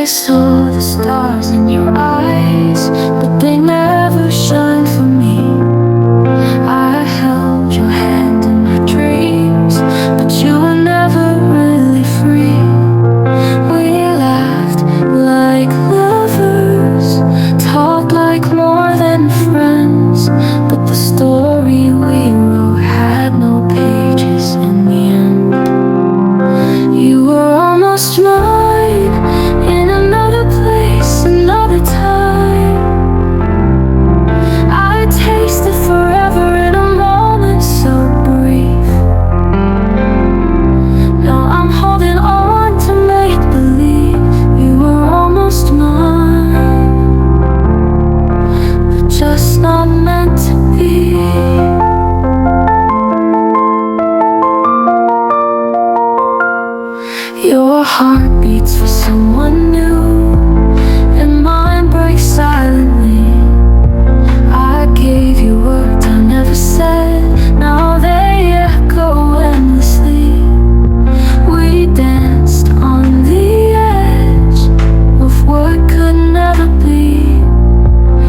I saw the stars in your eyes, but they never shined for me. I held your hand in my dreams, but you were never really free. We laughed like lovers, talked like more than friends, but the story we wrote had no pages in the end. You were almost mine in another place, another time. I tasted forever in a moment so brief. Now I'm holding on to make believe you were almost mine, but just not meant to be. Your heart beats for someone new, and mine breaks silently. I gave you words I never said, now they echo endlessly. We danced on the edge of what could never be,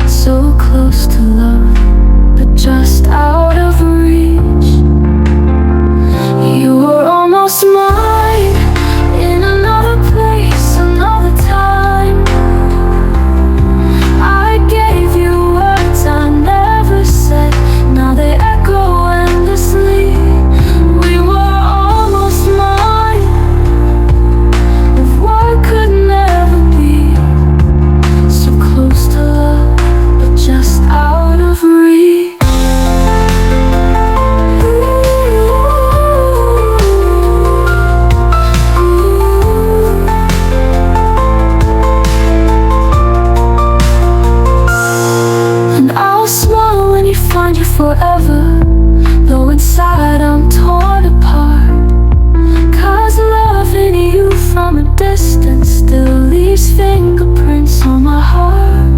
so close to love, but just out of reach. You were almost mine in another place, another time. I gave you words I never said, now they echo endlessly. We were almost mine, of what could never be, so close to love, but just out of reach. And I'll smile when you find you forever, though inside I'm torn apart. 'Cause loving you from a distance still leaves fingerprints on my heart.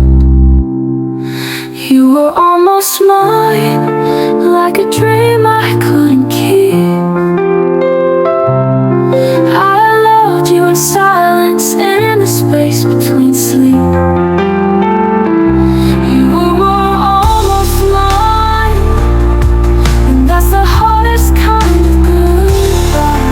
You were almost mine, like a dream I couldn't keep. I loved you in silence, in the space between sleep. You were almost mine, and that's the hardest kind of goodbye.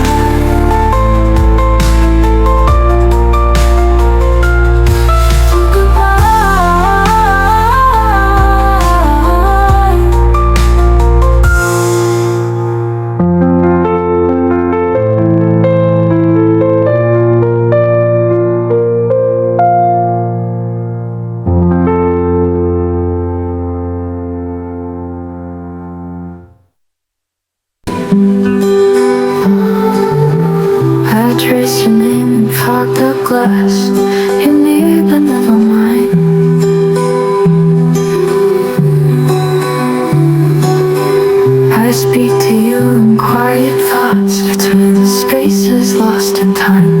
I traced your name in fogged up glass. You're near but never mine. I speak to you in quiet thoughts between the spaces lost in time.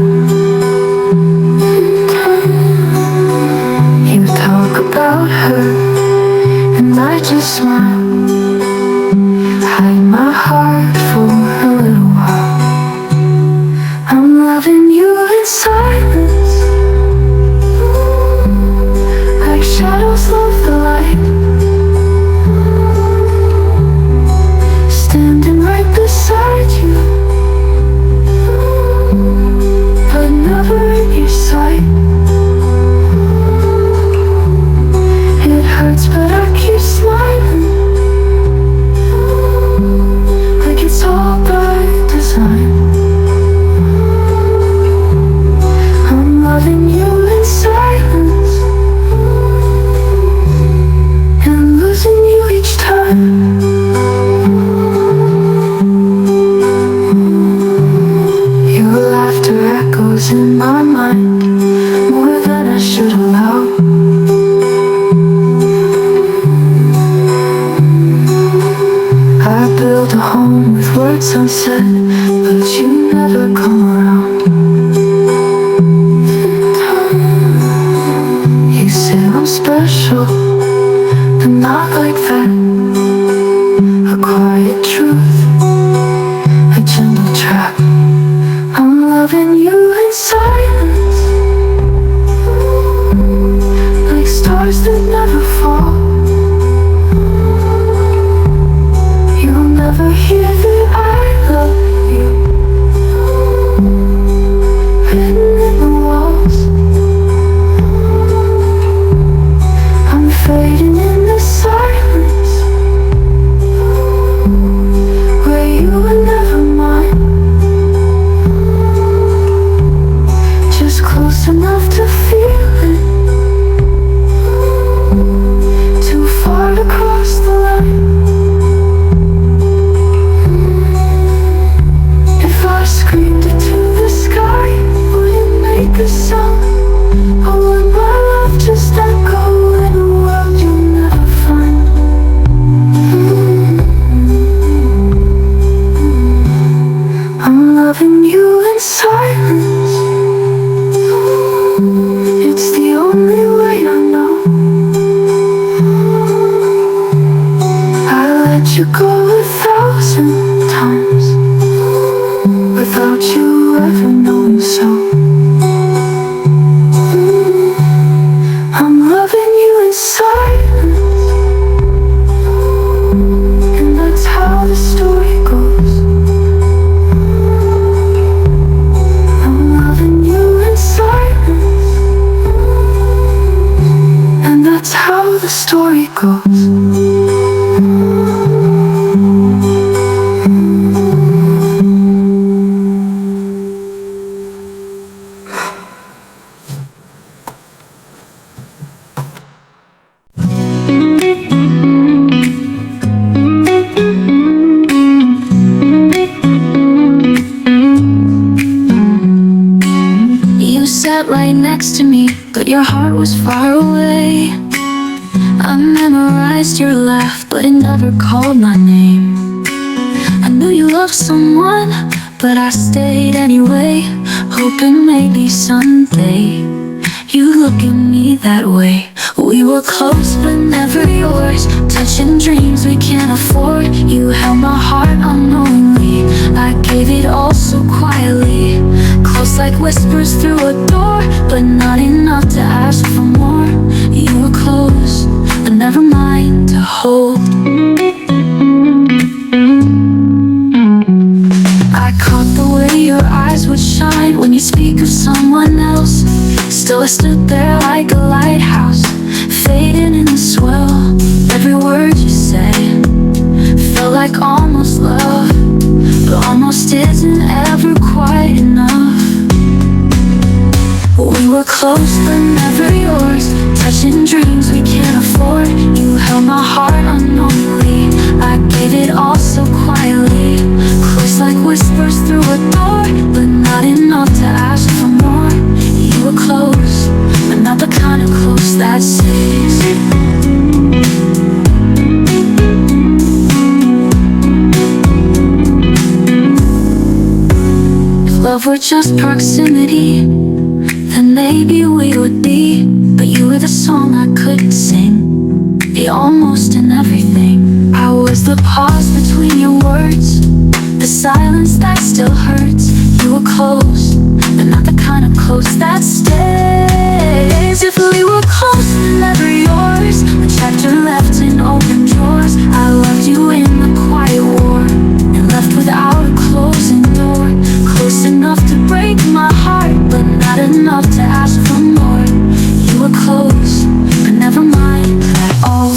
You talk about her, and I just smile, hide my heart for a little while. I'm loving you in silence, like shadows love the light. Standing right beside you, but never in your sight. It hurts but I keep smiling, like it's all by design. I'm loving you in silence, and losing you each time. Your laughter echoes in my mind, more than I should allow. I build a home with words unsaid, but you never come around. You say I'm special, but not like that. A quiet truth, a gentle trap. I'm loving you in silence, goes. You sat right next to me, but your heart was far away. I memorized your laugh, but it never called my name. I knew you loved someone, but I stayed anyway, hoping maybe someday you look at me that way. We were close but never yours, touching dreams we can't afford. You held my heart unknowingly, I gave it all so quietly. Close like whispers through a door, but not enough to ask for more. You were close, but never mind to hold. I caught the way your eyes would shine when you speak of someone else. Still I stood there like a lighthouse, fading in the swell. Every word you said felt like almost love, but almost isn't ever quite enough. We were close but never yours, touching dreams we can't afford. You held my heart unknowingly, I gave it all so quietly. Close like whispers through a door, but not enough to ask for more. You were close, but not the kind of close that stays. If love were just proximity, then maybe we would be. But you were the song I couldn't sing, the almost in everything. I was the pause between your words, the silence that still hurts. You were close, but not the kind of close that stays. If we were close but never yours, a chapter left in open drawers. I loved you in the quiet war, and left without a closing door. Close enough to break my heart, but not enough to ask for more. You were close, but never mind at all.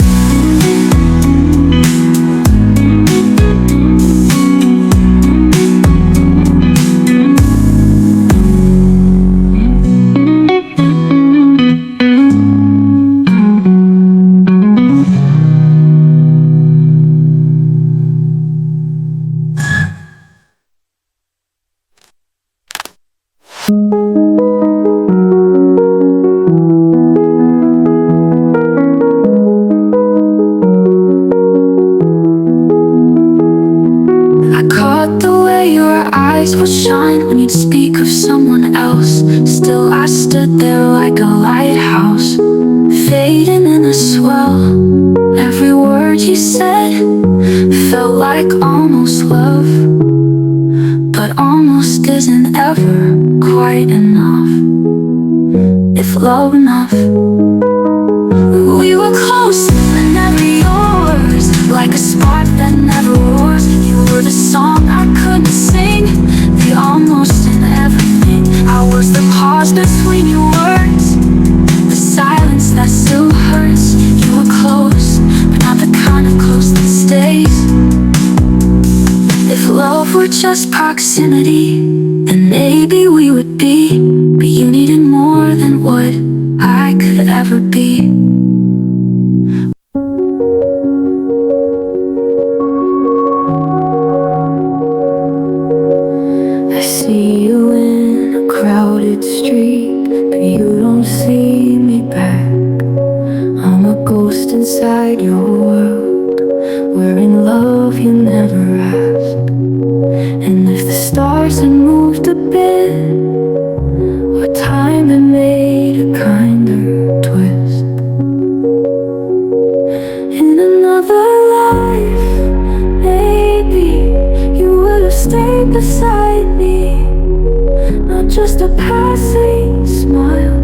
I caught the way your eyes would shine when you'd speak of someone else. Still I stood there like a lighthouse, fading in a swell. Every word you said felt like almost love, but almost isn't ever quite enough. If love enough. We were close but never yours, like a spark that never roars. You were the song I couldn't sing, the almost in everything. I was the pause between your words, the silence that still hurts. You were close, but not the kind of close that stays. If love were just proximity, then maybe we would be. But you needed more than what I could ever be. I see you in a crowded street, but you don't see me back. I'm a ghost inside your world, we're in love you never asked. And if the stars had moved a bit, or time had made a kinder twist, in another life, maybe you would have stayed beside me. Not just a passing smile,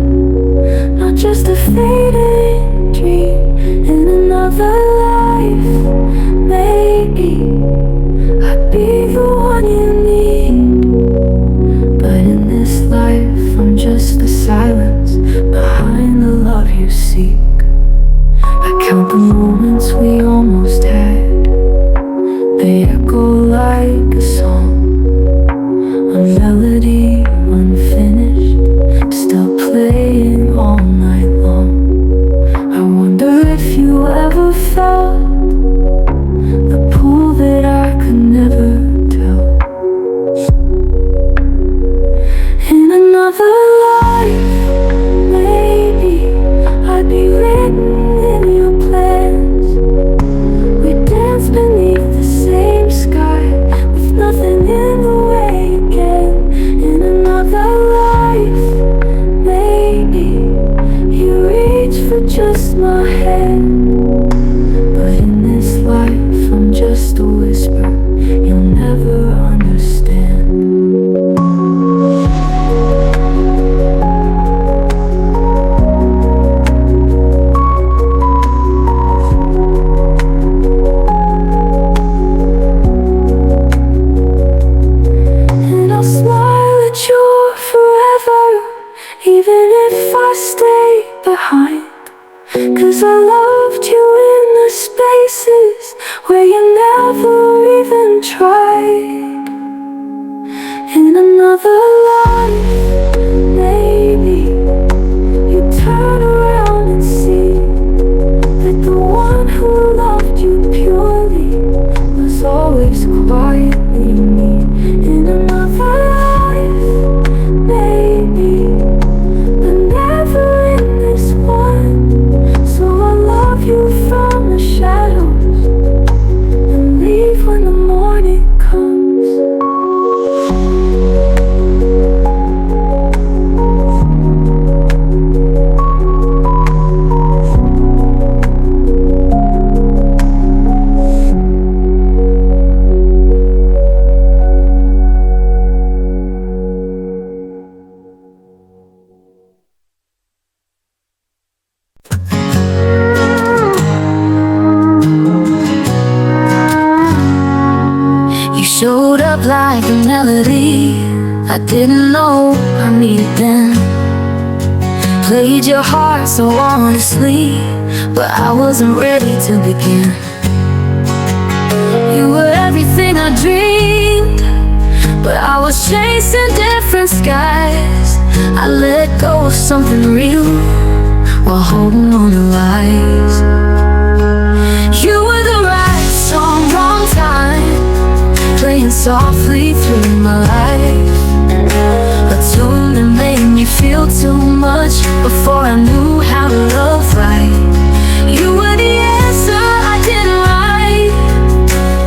not just a fading dream. In another life, maybe I'd be the one you need. But in this life, I'm just the silence behind the love you seek. I count the moments like a song, a melody unfinished, still playing all night long. I wonder if you ever felt the pull that I could never tell. In another life, maybe I'd be written in your plans. We dance beneath the same sky, with nothing in the way again. In another life, maybe you reach for just my hand. But in this life, I'm just a whisper you'll never understand. And I'll smile at you forever, even if I stay behind. 'Cause I loved you in the spaces where you never even tried. In another life, maybe you turn around and see that the one who loved you purely was always quietly me. In another life, maybe, but never in this one. So I love you from the shadows and leave when the morning comes. Showed up like a melody I didn't know I needed then. Played your heart so honestly, but I wasn't ready to begin. You were everything I dreamed, but I was chasing different skies. I let go of something real while holding on to lies. You were the right song, wrong time, playing softly through my life. A tune that made me feel too much before I knew how to love right. You were the answer I didn't write,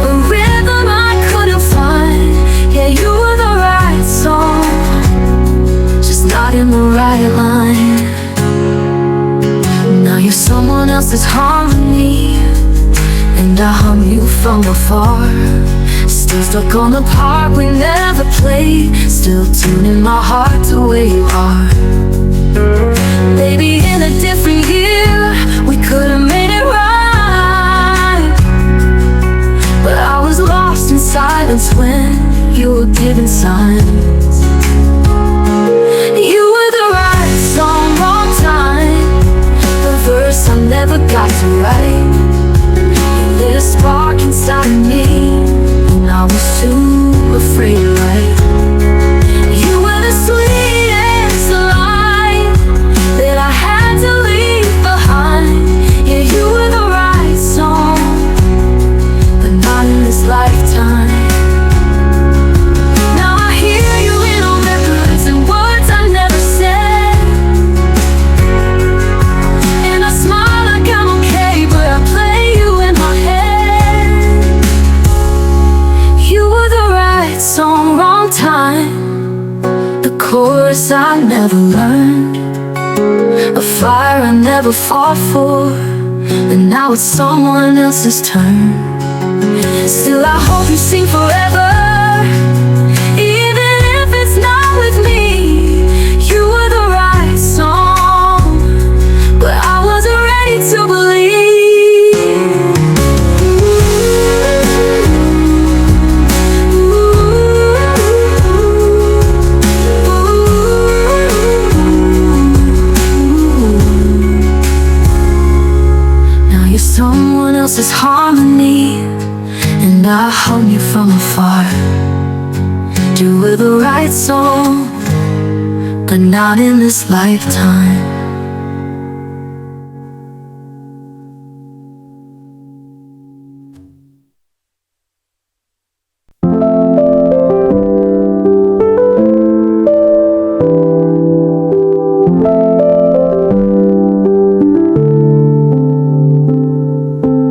a rhythm I couldn't find. Yeah, you were the right song, just not in the right line. Now you're someone else's harmony, and I hum you from afar. Still stuck on the part we never played, still tuning my heart to where you are. Maybe in a different year we could have made it right, but I was lost in silence when you were giving signs. You were the right song, wrong time, the verse I never got to write. You lit a spark inside of me, I was too afraid to write. You were the sweetest line that I had to leave behind. Yeah, you were the right song, but not in this lifetime. Now I hear you in all records and words I never said, and I smile like I'm okay, but I play you in my head. You were the right song, wrong time, the chorus I never learned, a fire I never fought for, and now it's someone else's turn. Still I hope you sing forever, even if it's not with me. You were the right song, but I wasn't ready to believe. Someone else's harmony, and I hum you from afar. You were the right song, but not in this lifetime.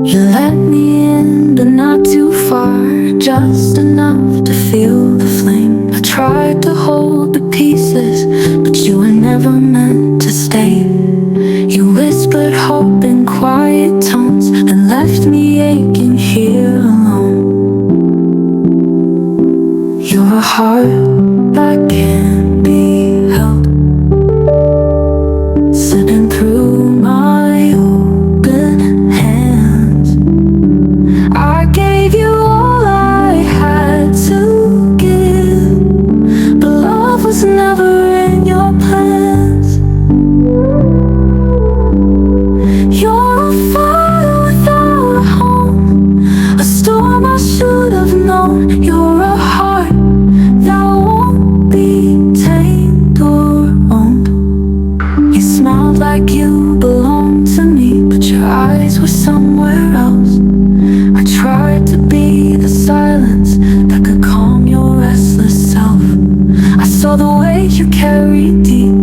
You let me in, but not too far, just enough to feel the flame. I tried to hold the pieces, but you were never meant to stay. You whispered hope in quiet tones and left me aching here alone. You're a heart that can't be held, slipping through my open hands. I gave you all I had to give, but love was never in your plans. You're a fire without a home, a storm I should have known. You're a heart that won't be tamed or owned. You smiled like you belonged to me, but your eyes were somewhere else. I tried to be the silence that could calm your restless self. I saw the weight you carried deep,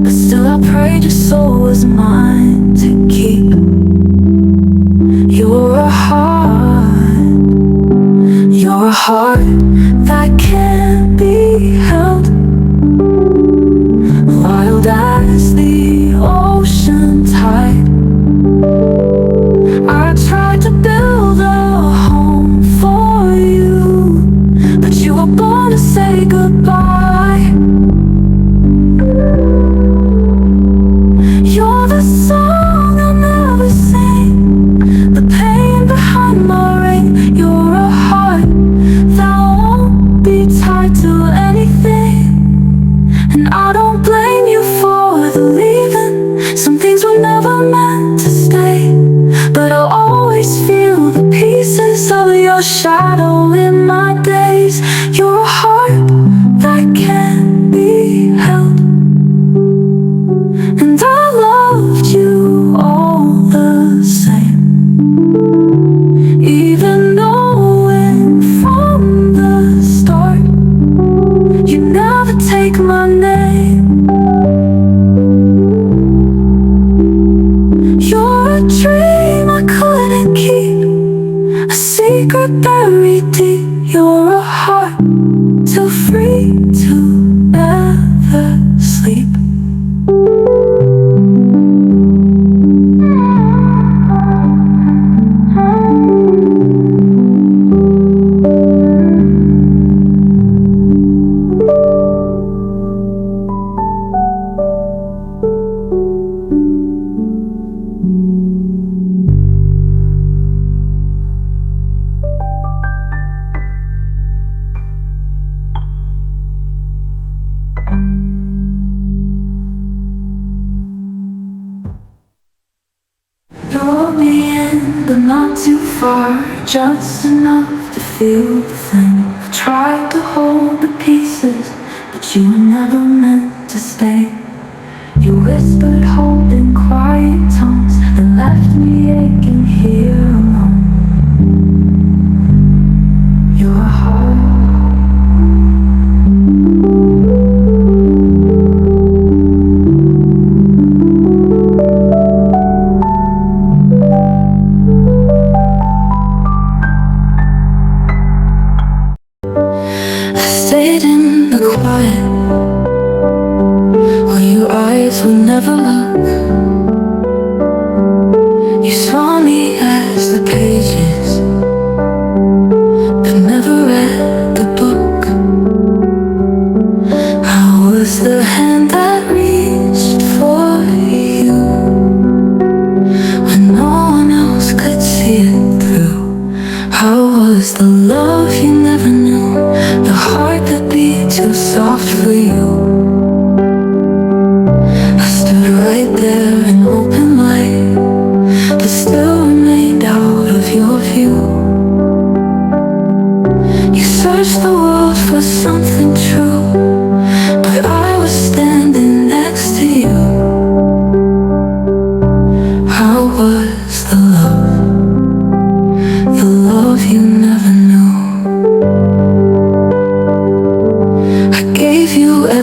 but still I prayed your soul was mine to keep. You're a heart that can't be held, wild as the ocean tide. I tried to build a home for you, but you were born to say goodbye. You're the song I'll never sing, the pain behind my ring. You're a heart that won't be tied to anything, and I don't blame you for the leaving. Some things were never meant to stay, but I'll always feel the pieces of your shadow in my days. You're a heart that can't be held, and I loved you all the same, even knowing from the start you never take my name. You're a dream I couldn't keep, a secret buried deep. You're a heart too free to ever sleep. Draw me in, but not too far, just enough to feel the flame. I tried to hold the pieces, but you were never meant to stay. You whispered hope in quiet tones and left me aching here alone. You're a heart stayed in the quiet, where your eyes would never look. You saw me as the pages, but never read the book. I was the hand that reached for you when no one else could see it through. I was the love you never knew, the heart that beat too soft for you. I stood right there in open light, but still remained out of your view. You searched the world for something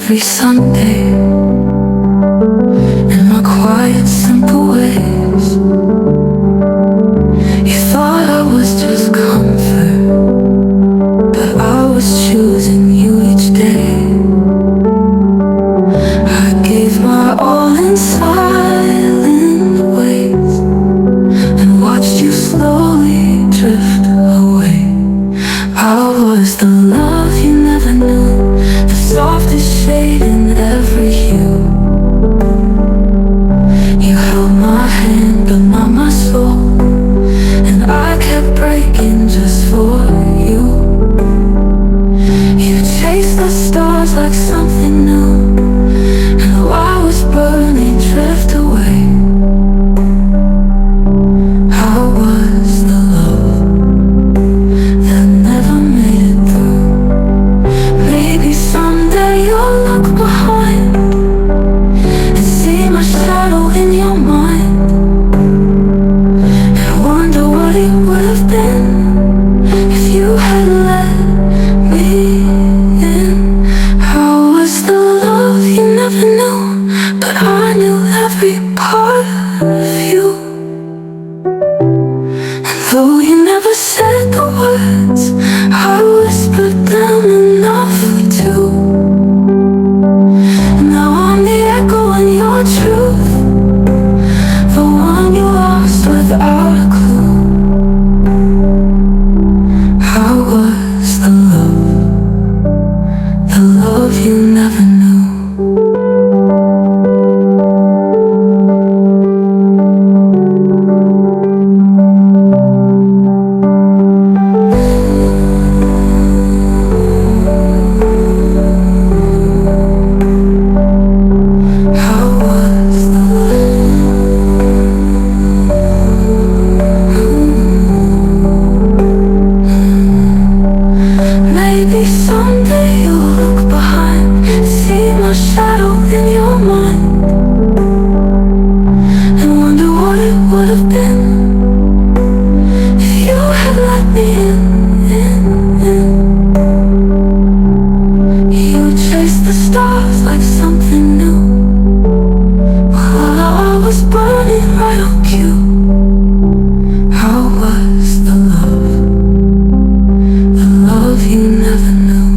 every Sunday in my quiet, simple ways. You thought I was just comfort, but I was choosing you each day. I gave my all in silent ways and watched you slowly drift away. I was the love you never knew, the softest shade in every hue. You held my hand but not my soul, and I kept breaking just for you. You chased the stars like something new, and though I was burning, drift away. I was the love that never made it through. Maybe someday you'll look behind and see my shadow in your mind, and wonder what it would have been if you had let me in. I was the love you never knew, but I knew every part of you. And though you never said the words, I whispered them enough to. Now I'm the echo in your truth, the one you lost without a clue. I was the love you never knew. Maybe someday you'll look behind, see my shadow in your mind, and wonder what it would have been if you had let me in. You chased the stars like something new, while I was burning right on cue. I was the love you never knew.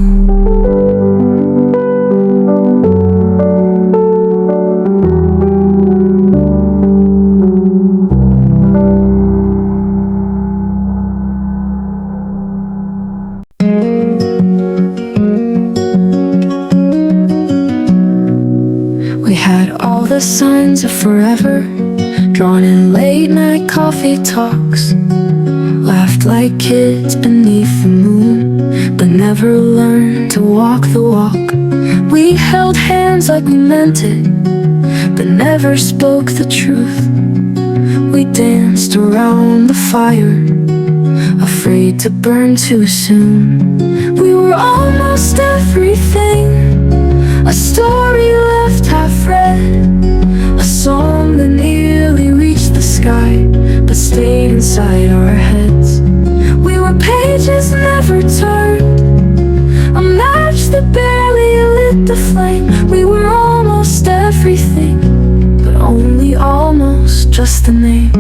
We had all the signs of forever, drawn in late night coffee talks, laughed like kids beneath the moon, but never learned to walk the walk. We held hands like we meant it, but never spoke the truth. We danced around the fire, afraid to burn too soon. We were almost everything, a story left half read, a song that nearly reached the sky, but stayed inside our heads. We were pages never turned, a match that barely lit the flame. We were almost everything, but only almost, just the name.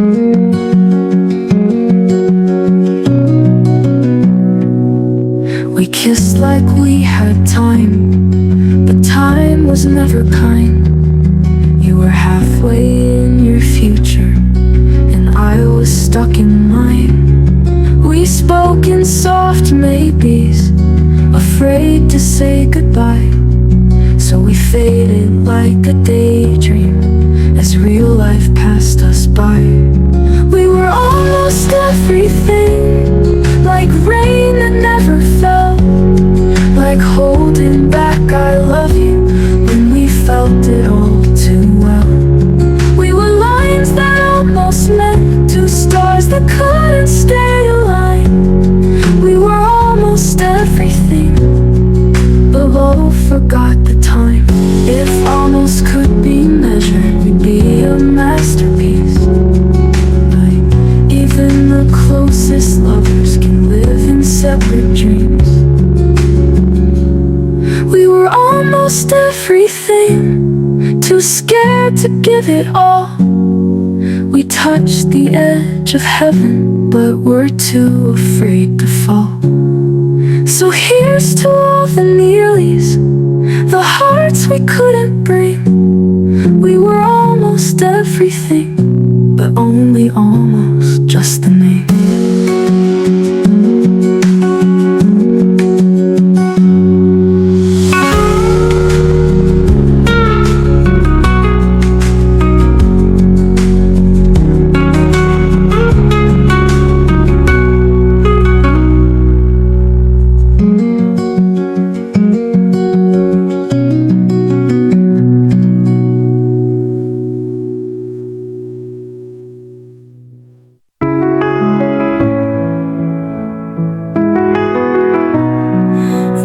We kissed like we had time, but time was never kind. You were halfway in your future, and I was stuck in mine. We spoke in soft maybes, afraid to say goodbye. So we faded like a daydream as real life passed us by. We were almost everything, like rain that never fell, like holding back I love you when we felt it all too well. We were lines that almost met, two stars that couldn't stay aligned. We were almost everything, but both forgot the time. If almost could be measured, we'd be a masterpiece. Like even the closest lovers can live in separate dreams. We were almost almost everything, too scared to give it all. We touched the edge of heaven, but we're too afraid to fall. So here's to all the nearlies, the hearts we couldn't bring. We were almost everything, but only almost, just the name.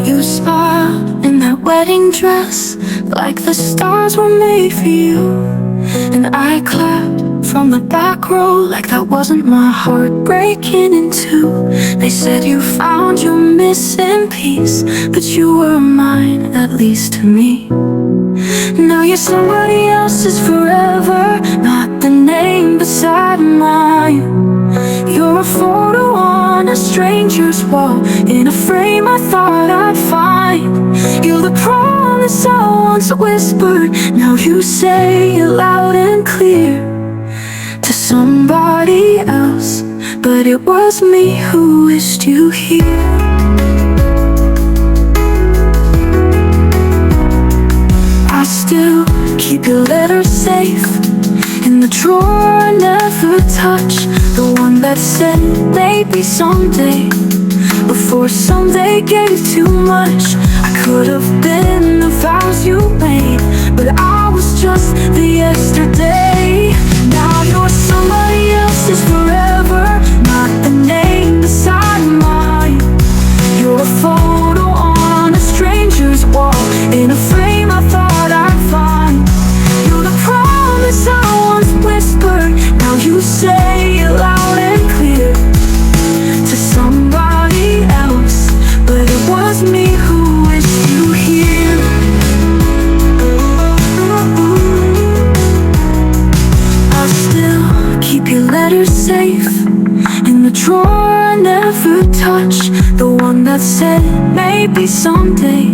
You smiled in that wedding dress, like the stars were made for you. And I clapped from the back row, like that wasn't my heart breaking in two. They said you found your missing piece, but you were mine, at least to me. Now you're somebody else's forever, not the name beside mine. You're a photo on a stranger's wall, in a frame I thought I'd find. You're the promise I once whispered, now you say it loud and clear to somebody else, but it was me who wished you here. I still keep your letters safe in the drawer I never touch, the one that said maybe someday, before someday gave too much. I could have been the vows you made, but I was just the yesterday. Now you're somebody else's forever, not the name beside mine. You're a photo on a stranger's wall, in a frame I thought I'd find. You're the promise I once whispered, now you say it loud and clear to somebody else, but it was me who wished you here. I still keep your letters safe in the drawer I never touch, the one that said maybe someday,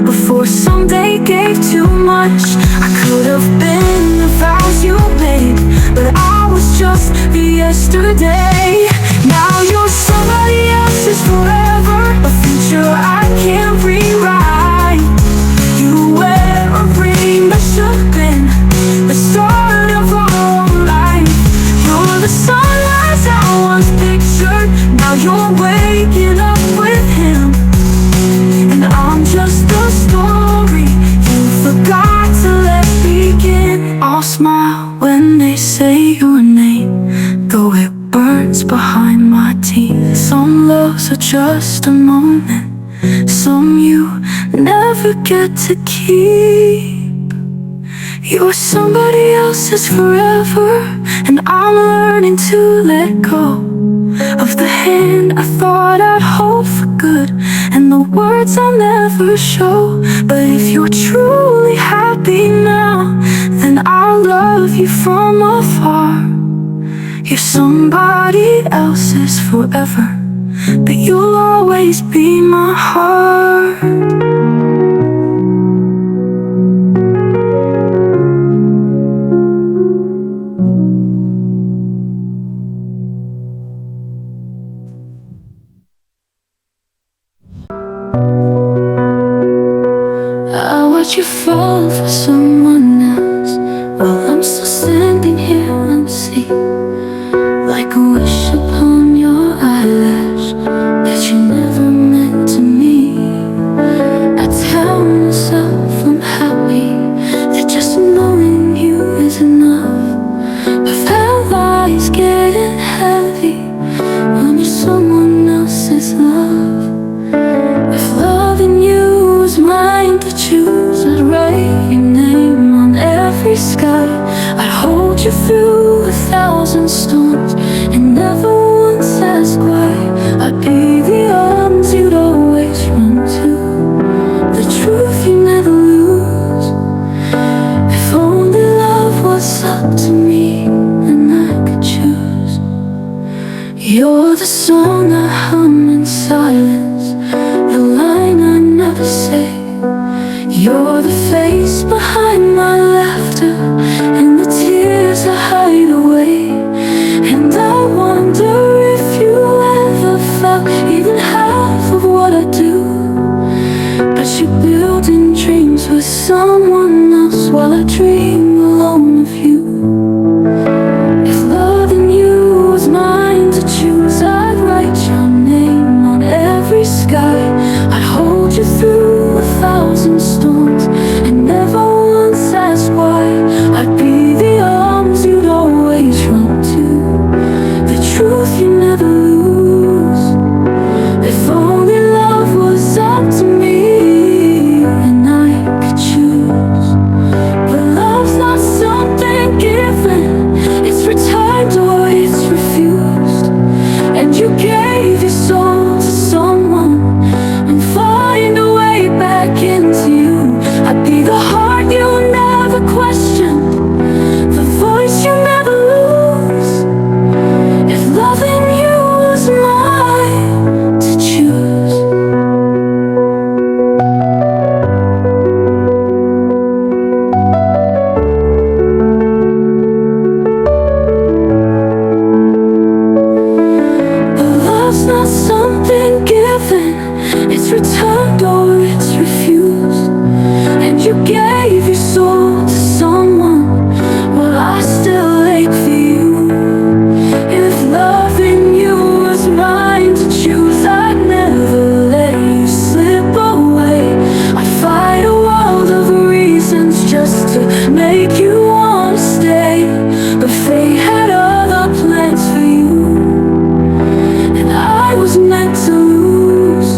before someday gave too much. I could have been the vows you made, but I was just the yesterday. Now you're somebody else's forever, a future I can't rewrite. You wear a ring that should've been the start of our life. You're the sunrise I once pictured, now you're waking up with him, and I'm just a story you forgot to let begin. I'll smile when they say your name, though it burns behind my teeth. Some loves are just a moment, some you never get to keep. You're somebody else's forever, and I'm learning to let go of the hand I thought I'd hold for good, and the words I'll never show. But if you're truly happy now, then I'll love you from afar. You're somebody else's forever, but you'll always be my heart. I watch you fall for someone else, while I'm still standing here unseen, like a wish upon your eyelash that you never meant to me. I tell myself I'm happy, that just knowing you is enough, but that lie's getting heavy when you're someone else's love. If loving you was mine to choose, I'd write your name on every sky. I'd hold you through 1,000 storms and never once ask why. I'd be the arms you'd always run to, the truth you never lose. someone else while I dream alone of you. If loving you was mine to choose, I'd write your name on every sky. I'd hold you through 1,000 storms and never once ask why. I'd be the arms you'd always run to, the truth you never lose. If only love was up to me and I could choose. But love's not something given, it's returned or it's refused. And you gave your soul to someone and find a way back into you. I'd be the heart you never questioned, the voice you never lose. If loving you was mine to choose. But love's not something given, it's returned or it's refused. And you gave your soul to someone, well I still ache for you. If loving you was mine to choose, I'd never let you slip away. I'd fight a world of reasons just to make you wanna stay. But fate had other plans for you, and I was meant to lose.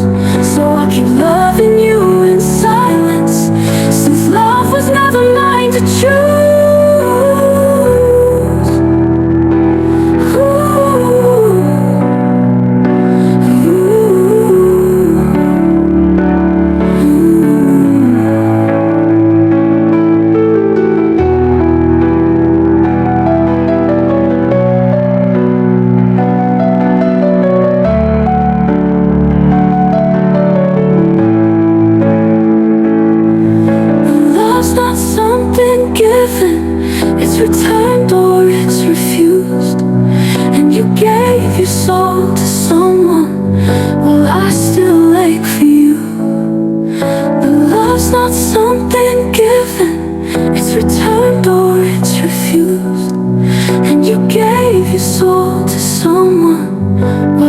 So I keep loving you in silence, since love was never mine to choose. Love's not something given, it's returned or it's refused. And you gave your soul to someone, well I still ache for you. But love's not something given, it's returned or it's refused. And you gave your soul to someone, well